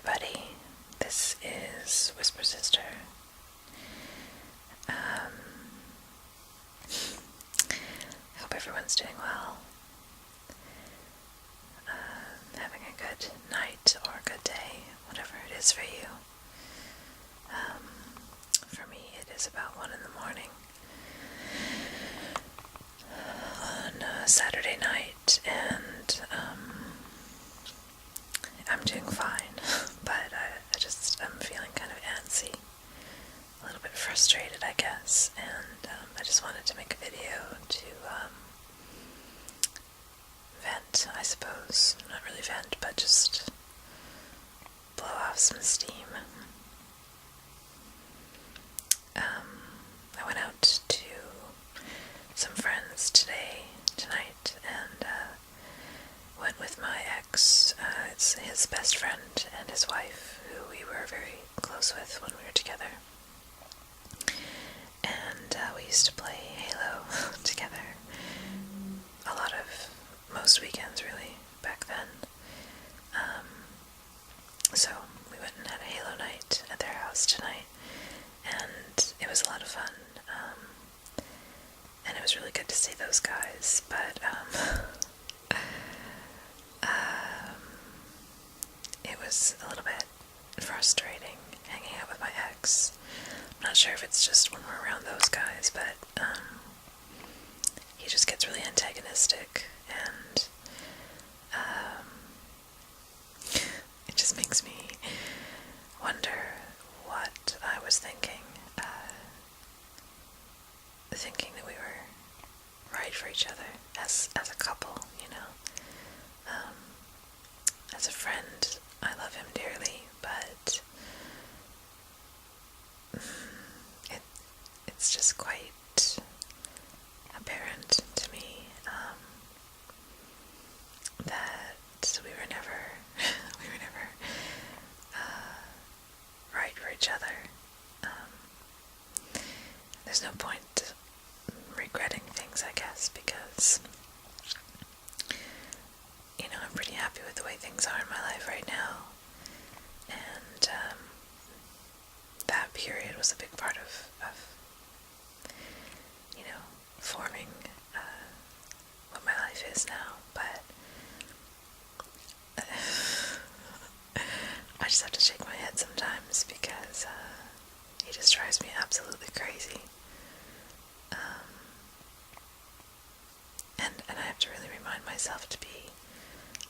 everybody. This is WhisperSister. I hope everyone's doing well. Having a good night or a good day, whatever it is for you. For me, it is about 1 in the morning on a Saturday night, and I'm doing fine, but I'm feeling kind of antsy, a little bit frustrated, I guess, and I just wanted to make a video to vent, I suppose. Not really vent, but just blow off some steam. I went out to some friends tonight, and went with my ex. It's his best friend and his wife, who we were very close with when we were together. And we used to play Halo together most weekends, really, back then. So we went and had a Halo night at their house tonight, and it was a lot of fun. And it was really good to see those guys, but it was a little bit frustrating hanging out with my ex. I'm not sure if it's just when we're around those guys, but he just gets really antagonistic, and it just makes me wonder what I was thinking. Thinking that we were right for each other as a couple, you know. As a friend, I love him dearly, but it's just quite apparent to me that we were never right for each other. There's no point regretting things, I guess, because, you know, I'm pretty happy with the way things are in my life right now, and that period was a big part of you know, forming what my life is now, but I just have to shake my head sometimes, because he just drives me absolutely crazy. And I have to really remind myself to be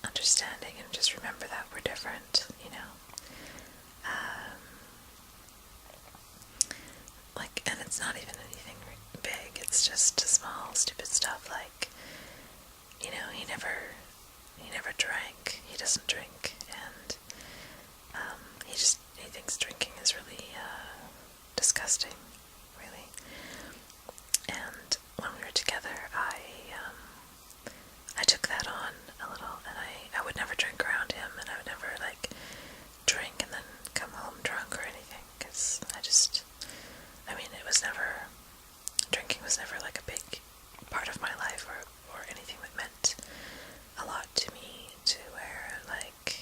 understanding and just remember that we're different, you know. And it's not even anything big, it's just small, stupid stuff, like, you know, he never drank, he doesn't drink, and he thinks drinking is really disgusting, really. And when we were together, I took that on a little, and I would never drink around him, and I would never, like, drink and then come home drunk or anything, because drinking was never, like, a big part of my life, or anything that meant a lot to me, to where, like,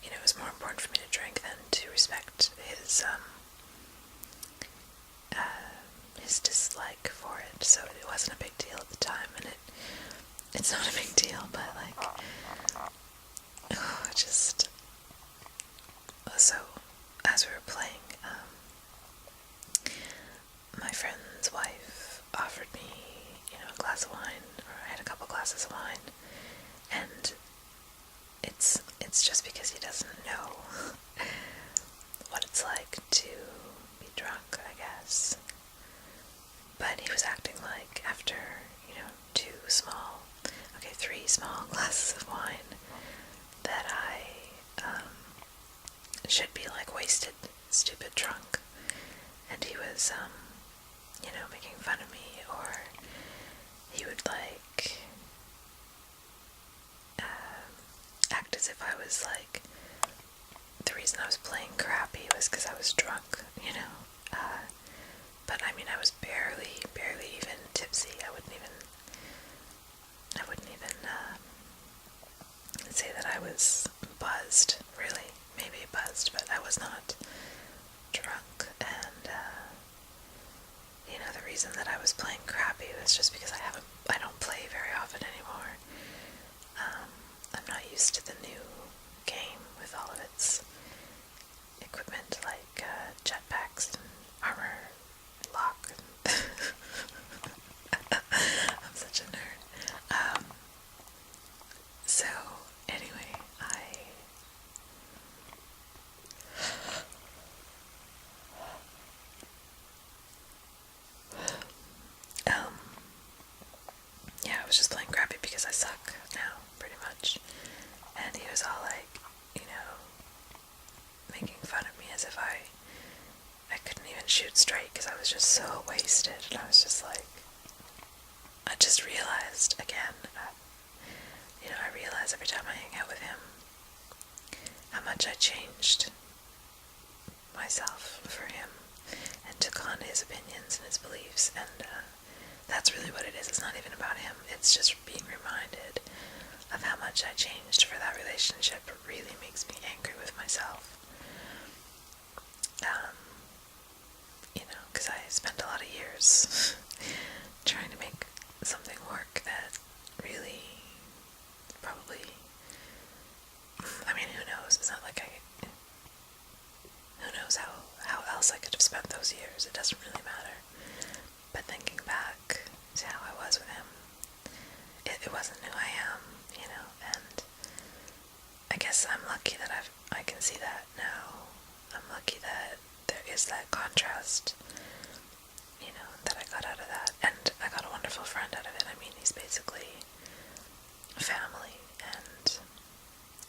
you know, it was more important for me to drink than to respect his dislike for it, so it wasn't a big deal at the time, and it's not a big deal, but, like, so, as we were playing, my friend's wife offered me, you know, a glass of wine, or I had a couple glasses of wine, and it's just because he doesn't know what it's like to be drunk, I guess. But he was acting like after, you know, 3 small glasses of wine, that I should be, like, wasted, stupid drunk. And he was, you know, making fun of me, or he would, like, act as if I was, like, the reason I was playing crappy was because I was drunk, you know. But I mean, I was barely even tipsy. I wouldn't even say that I was buzzed, really. past, but I was not drunk, and, the reason that I was playing crappy was just because I don't play very often anymore. I'm not used to the new game with all of its equipment, like, jetpacks and armor lock. I'm such a nerd. So, anyway, I was just playing crappy because I suck now, pretty much. And he was all like, making fun of me as if I couldn't even shoot straight because I was just so wasted. And I was just like, I just realized again, I realize every time I hang out with him how much I changed myself for him and took on his opinions and his beliefs, and that's really what it is. It's not even about him. It's just being reminded of how much I changed for that relationship. It really makes me angry with myself. Because I spent a lot of years trying to make something work that really probably, who knows? It's not like who knows how else I could have spent those years. It doesn't really matter. But thinking back to how I was with him, it wasn't who I am, and I guess I'm lucky that I can see that now. I'm lucky that there is that contrast, that I got out of that, and I got a wonderful friend out of it. He's basically family, and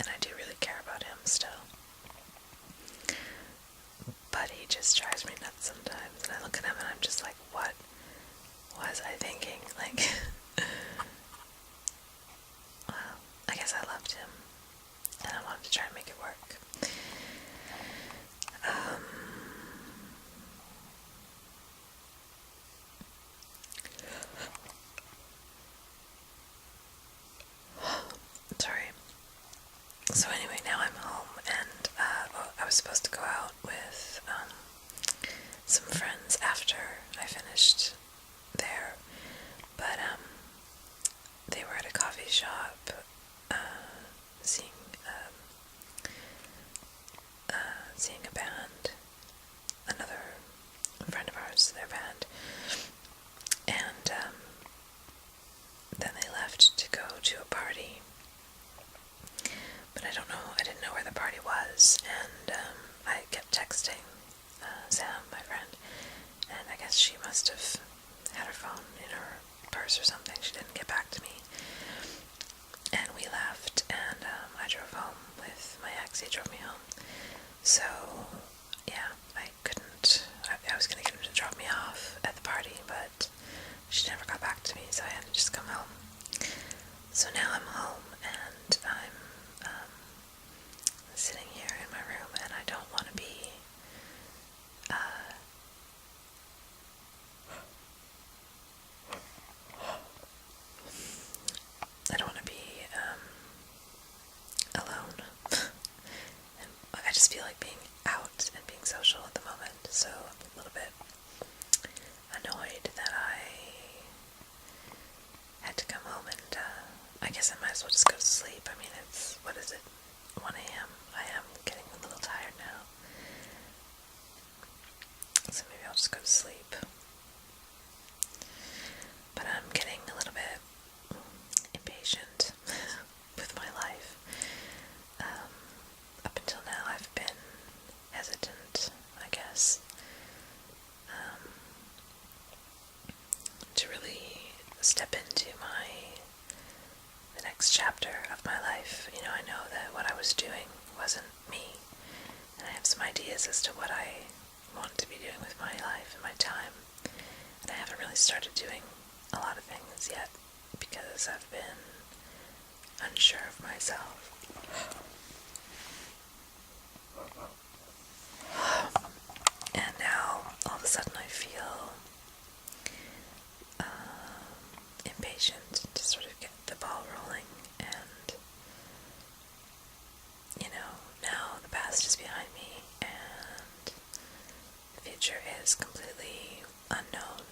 I do really care about him still. But he just drives me nuts sometimes, and I look at him and I'm just like, what was I thinking? Like, well, I guess I loved him, and I wanted to try and make it work. Sorry. So anyway, now I'm home, and I was supposed to go out with some friends after I finished there, but they were at a coffee shop seeing a band, another friend of ours, their band, and then they left to go to a party. But I didn't know where the party was, and I kept texting Sam, my friend, and I guess she must have had her phone in her purse or something. She didn't get back to me, and we left, and I drove home with my ex. He drove me home. So, yeah, I was going to get him to drop me off at the party, but she never got back to me, so I had to just come home. So now I'm home, and I'm sitting here in my room, and I don't want to be alone. And I just feel like being out and being social at the moment, so I'm a little bit annoyed that I had to come home, and I guess I might as well just go to sleep. It's, what is it, 1 a.m.? I am getting a little tired now, so maybe I'll just go to sleep. But I'm getting a little bit impatient with my life. Up until now I've been hesitant, I guess, to really step into the next chapter of my life. I know that what I was doing wasn't me, and I have some ideas as to what I want to be doing with my life and my time, and I haven't really started doing a lot of things yet because I've been unsure of myself. And now all of a sudden I feel impatient to sort of get the ball rolling, and now the past is behind me, is completely unknown,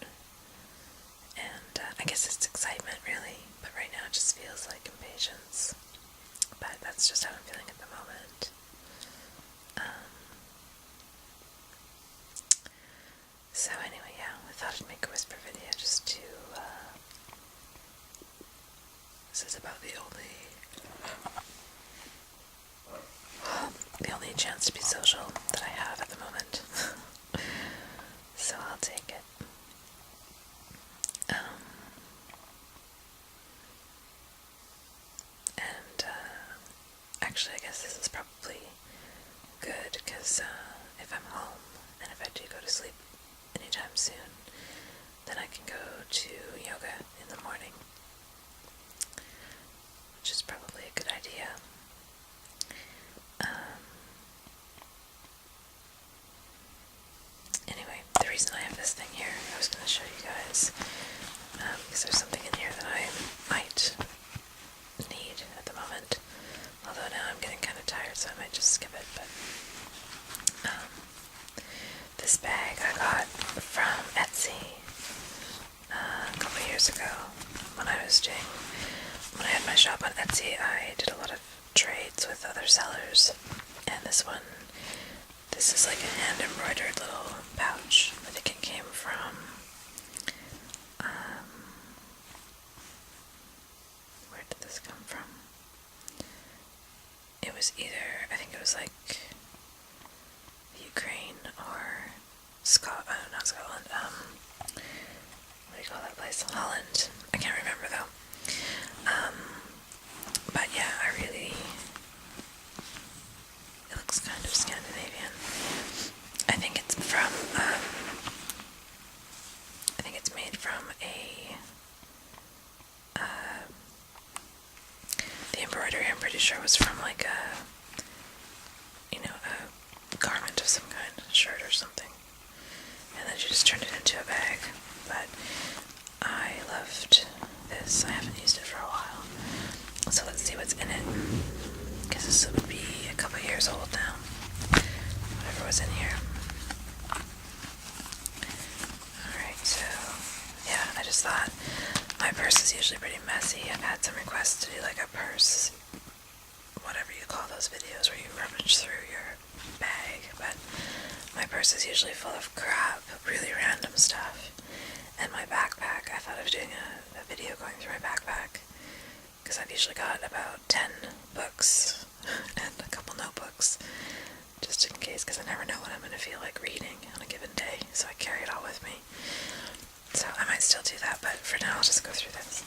and I guess it's excitement really, but right now it just feels like impatience. But that's just how I'm feeling at the moment. So anyway, yeah, I thought I'd make a whisper video just to, this is about the only chance to be social that I have at the moment. So I'll take it. And actually I guess this is probably good, because if I'm home and if I do go to sleep anytime soon, then I can go to yoga in the morning, which is probably a good idea. Anyway, the reason I have this thing here, I was going to show you guys, because there's something in here that I might need at the moment, although now I'm getting kind of tired, so I might just skip it. But this bag I got from Antsy a couple years ago. When I had my shop on Antsy, I did a lot of trades with other sellers, and this is like a hand-embroidered little pouch. I think it came from, where did this come from? It was either, I think it was like Ukraine or not Scotland, what do you call that place? Holland. I can't remember though. But yeah, it looks kind of Scandinavian. I think it's made from the embroidery, I'm pretty sure, was from like a garment of some kind, a shirt or something. And then she just turned it into a bag. But I loved this. I haven't used it for a while. So let's see what's in it. Because this would be a couple years old now. Whatever was in here. Alright, so yeah, I just thought my purse is usually pretty messy. I've had some requests to do like a purse, whatever you call those videos where you rummage through your bag, but my purse is usually full of crap, really random stuff. And my backpack, I thought of doing a video going through my backpack, because I've usually got about 10 books and a couple notebooks, just in case, because I never know what I'm going to feel like reading on a given day, so I carry it all with me. So I might still do that, but for now I'll just go through this.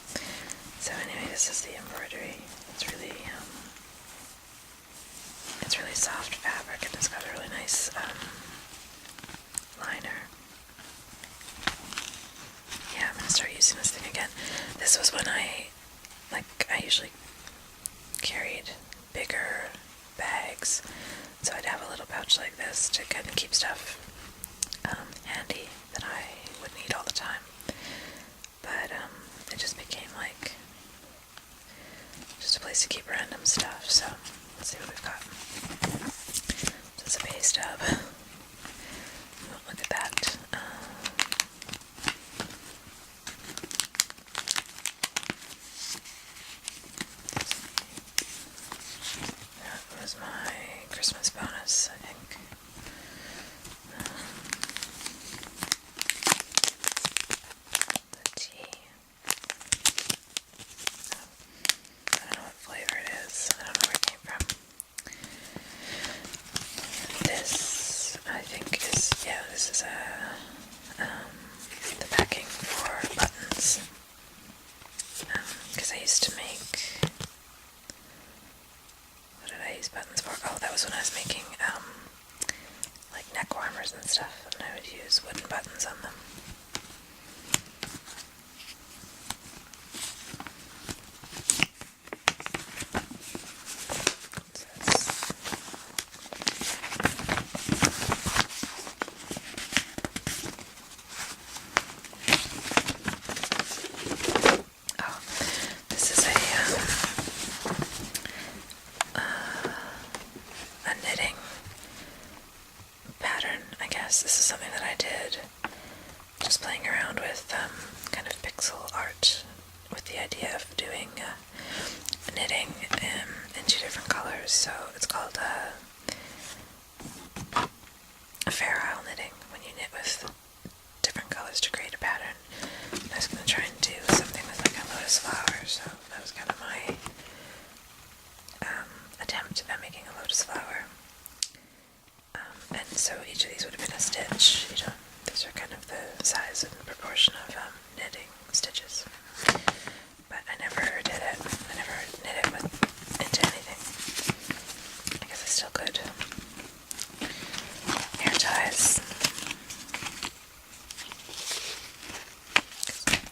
So anyway, this is the embroidery. It's really soft fabric, and it's got a really nice liner. Yeah, I'm gonna start using this thing again. This was when I usually carried bigger bags, so I'd have a little pouch like this to kind of keep stuff handy that I would need all the time. But it just became like just a place to keep random stuff. So let's see what we've got. So it's a pay stub. Oh, look at that. That was my Christmas bonus, I think. The tea. I don't know what flavor it is. I don't know where it came from. This, I think, is, yeah, this is the backing for buttons. Because I used to make, what did I use buttons for? Oh, that was when I was making, like neck warmers and stuff, and I would use wooden buttons on them. This is something that I did just playing around with kind of pixel art with the idea of doing knitting in 2 different colors. So it's called a fair isle knitting, when you knit with different colors to create a pattern. I was going to try and do something with like a lotus flower, so that was kind of my attempt at making a lotus flower. And so each of these would have been a stitch. These are kind of the size and proportion of knitting stitches. But I never did it. I never knit it into anything. I guess I still could. Hair ties.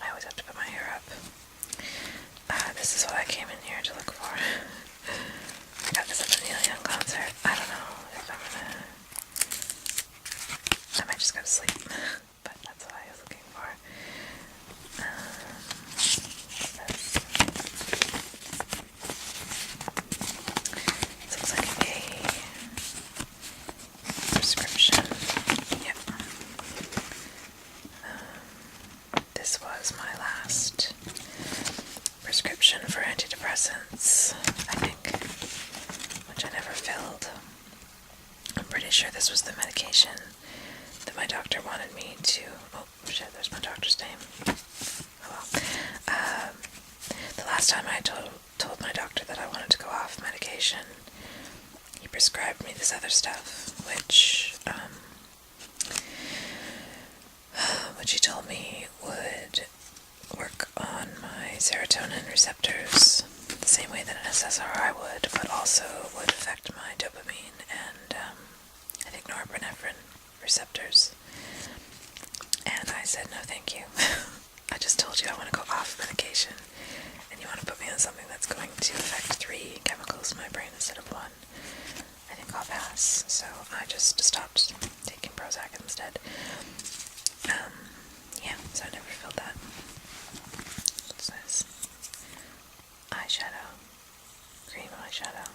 I always have to put my hair up. This is what I came in here to look for. I got this at the Neil Young concert. I don't know if I'm gonna... I might just go to sleep, but that's what I was looking for. This looks like a prescription. Yep. This was my last prescription for antidepressants, I think, which I never filled. I'm pretty sure this was the medication that my doctor wanted me to... Oh, shit, there's my doctor's name. Oh well. The last time I told my doctor that I wanted to go off medication, he prescribed me this other stuff, which he told me would work on my serotonin receptors the same way that an SSRI would, but also would affect my dopamine and I think norepinephrine receptors. And I said, no thank you. I just told you I want to go off medication, and you want to put me on something that's going to affect 3 chemicals in my brain instead of 1. I think I'll pass. So I just stopped taking Prozac instead. Yeah, so I never filled that. What's this? Eyeshadow. Cream eyeshadow.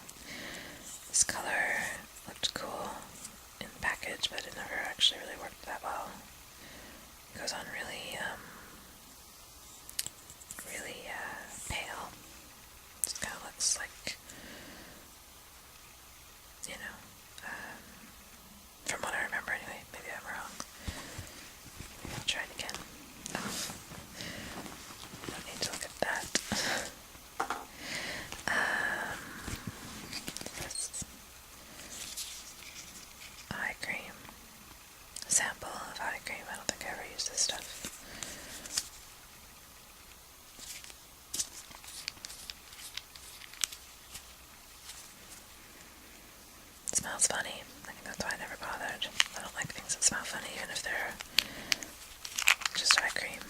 This color looked cool in the package, but it never actually really worked that well. It goes on really, pale. It kind of looks like, you know, from what I remember anyway. Maybe I'm wrong. Maybe I'll try it again. Oh, don't need to look at that. This eye cream. Sample of eye cream. I don't think I ever used this stuff. It smells funny. I think that's why I never bothered. I don't like things that smell funny, even if they're just eye cream.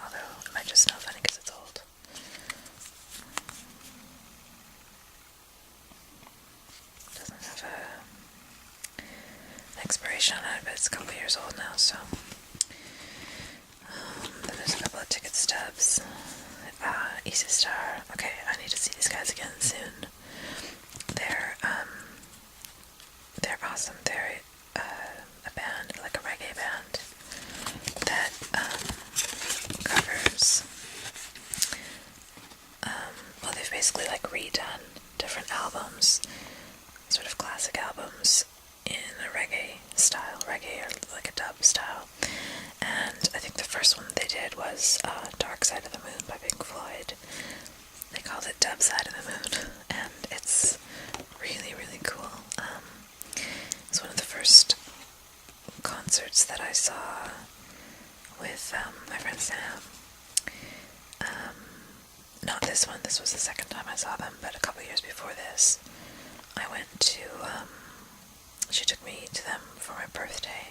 Although, it might just smell funny because it's old. It doesn't have an expiration on it, but it's a couple years old now, so... then there's a couple of ticket stubs. Easy Star. Okay, I need to see these guys again soon. They're awesome. They're a band, like a reggae band, that covers, well, they've basically like redone different albums, sort of classic albums, in a reggae style, reggae or like a dub style. And I think the first one they did was Dark Side of the Moon by Pink Floyd. They called it Dub Side of the Moon, and it's really, really cool. It's one of the first concerts that I saw with my friend Sam. Not this one, this was the second time I saw them, but a couple years before this, I went to, she took me to them for my birthday,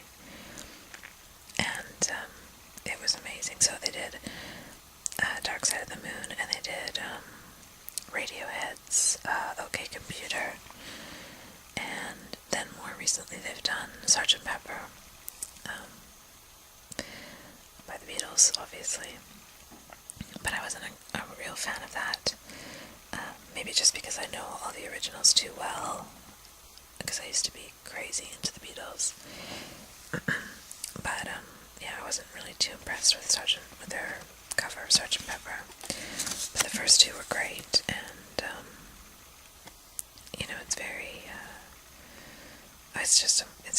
and it was amazing. So they did Dark Side of the Moon, and they did Radiohead's OK Computer, and then more recently they've done Sgt. Pepper by the Beatles, obviously. But I wasn't a real fan of that. Maybe just because I know all the originals too well, because I used to be crazy into the Beatles. But yeah, I wasn't really too impressed with their cover of Sgt. Pepper. But the first two were great, and it's very it's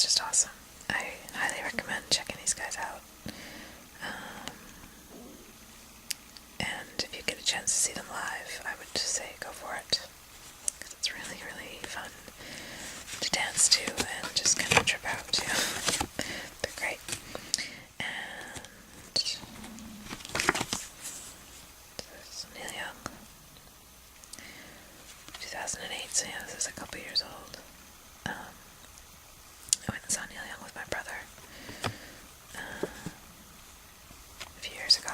just awesome. I highly recommend checking these guys out. And if you get a chance to see them live, I would just say go for it, because it's really, really fun to dance to and just kind of trip out to. They're great. And there's Neil Young, 2008, so yeah, this is a couple years old. I went and saw Neil Young with my brother a few years ago,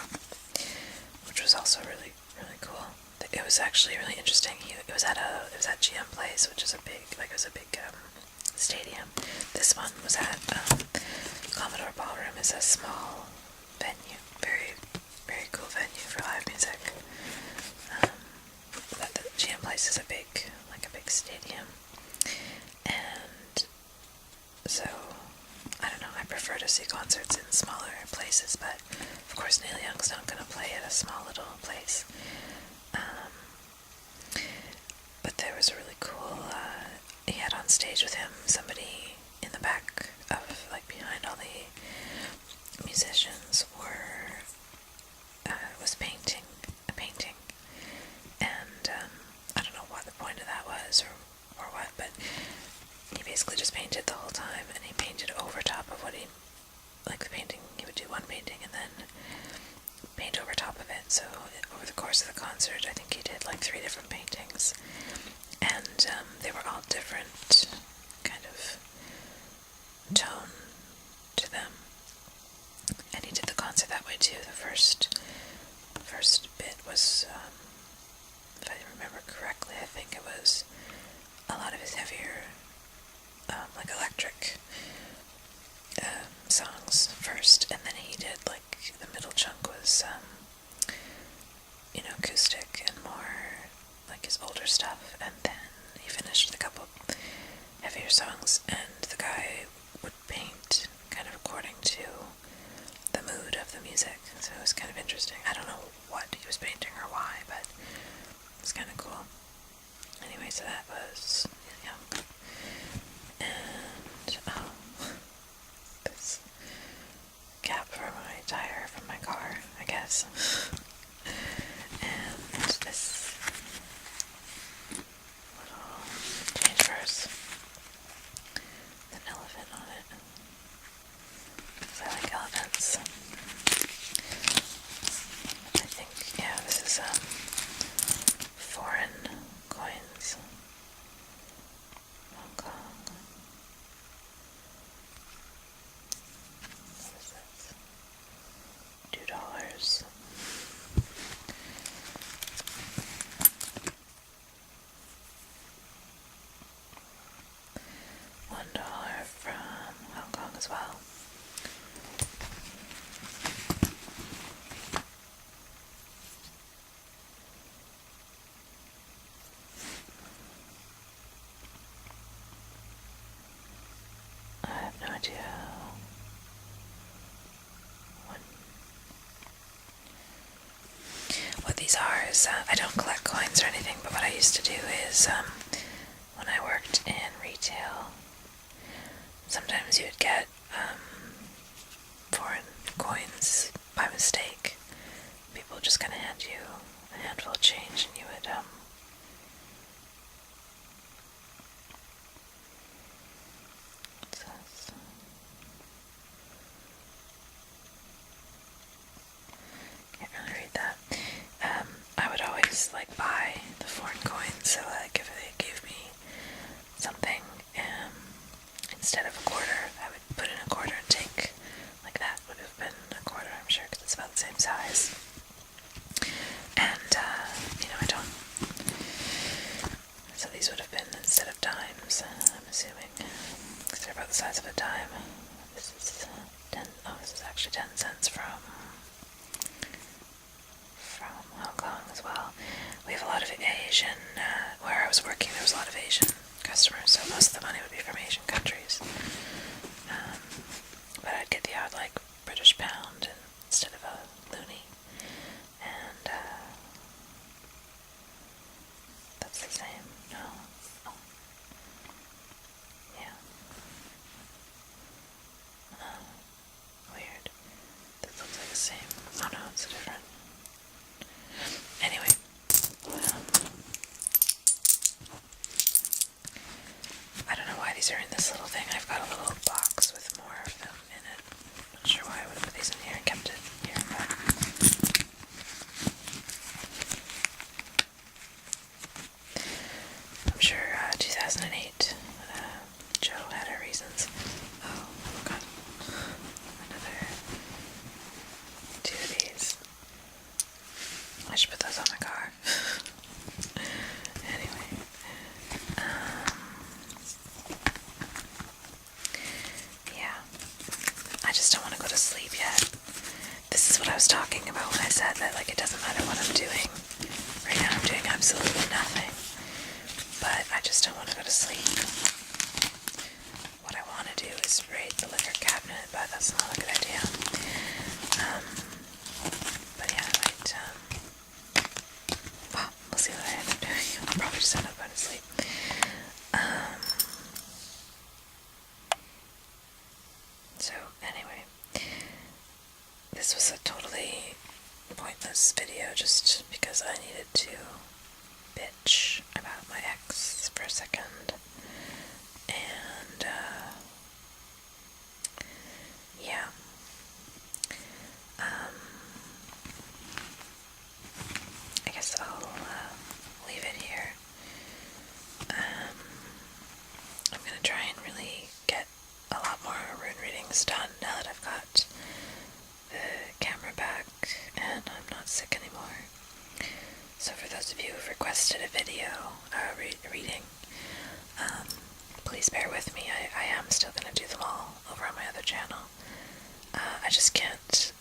which was also really, really cool. It was actually really interesting. It was at GM Place, which is a big stadium. This one was at Commodore Ballroom. Is a small venue, very, very cool venue for live music. But the GM Place is a big stadium, and so I don't know. I prefer to see concerts in smaller places, but of course Neil Young's not going to play at a small little place. But there was a really cool, he had on stage with him somebody in the back of, behind all the musicians was painting a painting, and I don't know what the point of that was or what, but he basically just painted the whole time, and he painted over top of what the painting, he would do one painting and then paint over top of it. So over the course of the concert, I think he did 3 different paintings, and they were all different kind of tone to them, and he did the concert that way too. The first bit was, if I remember correctly, I think it was a lot of his heavier electric songs first, and then he did the middle chunk was acoustic and more his older stuff, and then he finished with a couple heavier songs, and the guy would paint kind of according to the mood of the music. So it was kind of interesting. I don't know what he was painting or why, but it was kind of cool. Anyway, so that was Young. And this cap for my tire from my car, I guess. And this little change purse with an elephant on it, because I like elephants. I think, yeah, this is foreign coins. Hong Kong. What is this? $2. $1 from Hong Kong as well. I have no idea what these are. Is I don't collect coins or anything, but what I used to do is when I worked in retail, sometimes you would get foreign coins by mistake. People just kind of hand you a handful of change, and you would can't really read that. I would always buy the foreign coins, so if they gave me something, instead of a quarter, I would put in a quarter and take, that would have been a quarter, I'm sure, because it's about the same size. And, I don't, so these would have been, instead of dimes, I'm assuming, because they're about the size of a dime. This is 10, this is actually 10 cents from Hong Kong as well. We have a lot of Asian, where I was working there was a lot of Asian customers, so most of the money would be these are in this little thing. I've got a little box with more of them in it. Not sure why I would have put these in here and kept it here, but I'm sure 2008, Joe had her reasons. Oh, God. Another 2 of these. I should put those on my car. Anyway. Yeah. I just don't want to go to sleep yet. This is what I was talking about when I said that, like, it doesn't matter what I'm doing. Right now I'm doing absolutely nothing. But I just don't want to go to sleep. What I want to do is raid the liquor cabinet, but that's not a good idea. But yeah, I might, well, we'll see what I end up doing. I'll probably just end up going to sleep. So, anyway, this was a totally pointless video just because I needed to bitch about my ex for a second. And, yeah. I guess I'll leave it here. I'm gonna try and really get a lot more rune readings done now that I've got the camera back and I'm not sick anymore. So for those of you who've requested a video reading, please bear with me. I am still going to do them all over on my other channel. I just can't,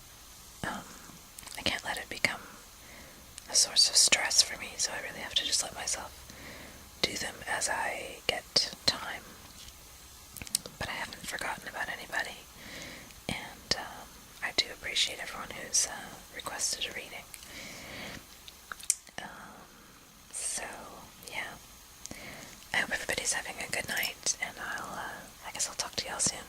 I can't let it become a source of stress for me, so I really have to just let myself do them as I get time. But I haven't forgotten about anybody, and I do appreciate everyone who's requested a reading. So, yeah. I hope everybody's having a good night, and I guess I'll talk to y'all soon.